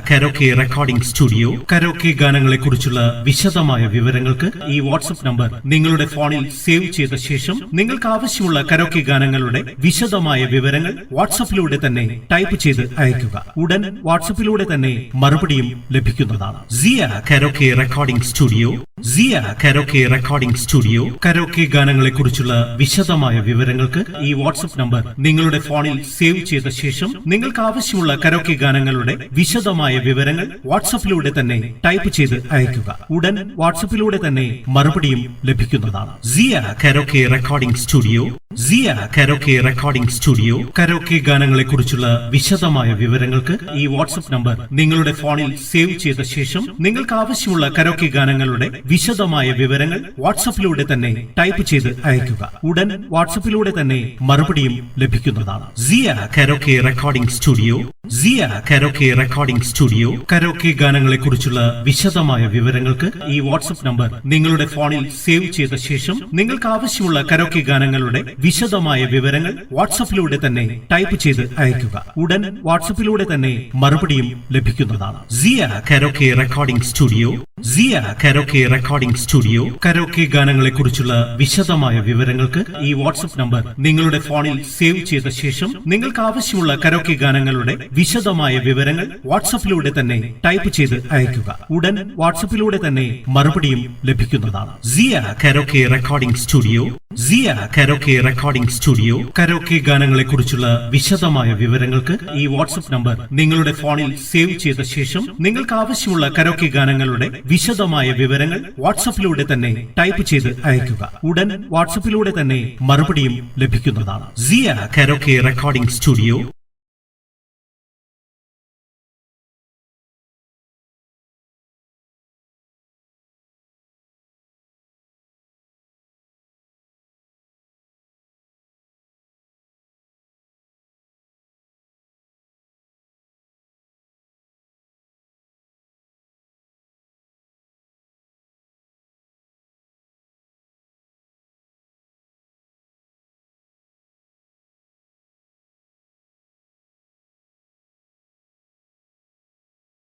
Karaoke recording studio karaoke ഗാനങ്ങളെ കുറിച്ചുള്ള വിശദമായ വിവരങ്ങൾക്ക് ഈ വാട്സ്ആപ്പ് നമ്പർ നിങ്ങളുടെ ഫോണിൽ സേവ് ചെയ്ത ശേഷം നിങ്ങൾക്ക് ആവശ്യമുള്ള കരോക്കെ ഗാനങ്ങളുടെ വിശദമായ വിവരങ്ങൾ വാട്സ്ആപ്പിലൂടെ തന്നെ ടൈപ്പ് ചെയ്ത് അയയ്ക്കുക. ഉടൻ വാട്സ്ആപ്പിലൂടെ തന്നെ മറുപടിയും ലഭിക്കുന്നതാണ്. Siya karaoke recording studio karaoke recording studio karaoke ഗാനങ്ങളെ കുറിച്ചുള്ള വിശദമായ വിവരങ്ങൾക്ക് ഈ വാട്സ്ആപ്പ് നമ്പർ നിങ്ങളുടെ ഫോണിൽ സേവ് ചെയ്ത ശേഷം നിങ്ങൾക്ക് ആവശ്യമുള്ള കരോക്കെ ഗാനങ്ങളുടെ വിശദമായ വിവരങ്ങൾ വാട്സ്ആപ്പിലൂടെ തന്നെ ടൈപ്പ് ചെയ്ത് അയയ്ക്കുക. ഉടൻ വാട്സ്ആപ്പിലൂടെ തന്നെ മറുപടിയും ലഭിക്കുന്നതാണ്. Siya karaoke recording studio karaoke recording studio karaoke ഗാനങ്ങളെ കുറിച്ചുള്ള വിശദമായ വിവരങ്ങൾക്ക് ഈ വാട്സ്ആപ്പ് നമ്പർ നിങ്ങളുടെ ഫോണിൽ സേവ് ചെയ്ത ശേഷം നിങ്ങൾക്ക് ആവശ്യമുള്ള കരോക്കെ ഗാനങ്ങളുടെ വിശദമായ വിവരങ്ങൾ വാട്സ്ആപ്പിലൂടെ തന്നെ ടൈപ്പ് ചെയ്ത് അയയ്ക്കുക. ഉടൻ വാട്സ്ആപ്പിലൂടെ തന്നെ മറുപടിയും ലഭിക്കുന്നതാണ്. Siya karaoke recording studio karaoke recording studio karaoke ഗാനങ്ങളെ കുറിച്ചുള്ള വിശദമായ വിവരങ്ങൾക്ക് ഈ വാട്സ്ആപ്പ് നമ്പർ നിങ്ങളുടെ ഫോണിൽ സേവ് ചെയ്ത ശേഷം നിങ്ങൾക്ക് ആവശ്യമുള്ള കരോക്കെ ഗാനങ്ങളുടെ വിശദമായ വിവരങ്ങൾ വാട്സ്ആപ്പിലൂടെ തന്നെ ടൈപ്പ് ചെയ്ത് അയയ്ക്കുക. ഉടൻ വാട്സ്ആപ്പിലൂടെ തന്നെ മറുപടിയും ലഭിക്കുന്നതാണ്. Siya karaoke recording studio karaoke recording studio karaoke ഗാനങ്ങളെ കുറിച്ചുള്ള വിശദമായ വിവരങ്ങൾക്ക് ഈ വാട്സ്ആപ്പ് നമ്പർ നിങ്ങളുടെ ഫോണിൽ സേവ് ചെയ്ത ശേഷം നിങ്ങൾക്ക് ആവശ്യമുള്ള കരോക്കെ ഗാനങ്ങളുടെ വിശദമായ വിവരങ്ങൾ വാട്സ്ആപ്പിലൂടെ തന്നെ ടൈപ്പ് ചെയ്ത് അയയ്ക്കുക. ഉടൻ വാട്സ്ആപ്പിലൂടെ തന്നെ മറുപടിയും ലഭിക്കുന്നതാണ്. Siya karaoke recording studio karaoke recording studio karaoke ഗാനങ്ങളെ കുറിച്ചുള്ള വിശദമായ വിവരങ്ങൾക്ക് ഈ വാട്സ്ആപ്പ് നമ്പർ നിങ്ങളുടെ ഫോണിൽ സേവ് ചെയ്ത ശേഷം നിങ്ങൾക്ക് ആവശ്യമുള്ള കരോക്കെ ഗാനങ്ങളുടെ വിശദമായ വിവരങ്ങൾ വാട്സ്ആപ്പിലൂടെ തന്നെ ടൈപ്പ് ചെയ്ത് അയയ്ക്കുക. ഉടൻ വാട്സ്ആപ്പിലൂടെ തന്നെ മറുപടിയും ലഭിക്കുന്നതാണ്. Siya karaoke recording studio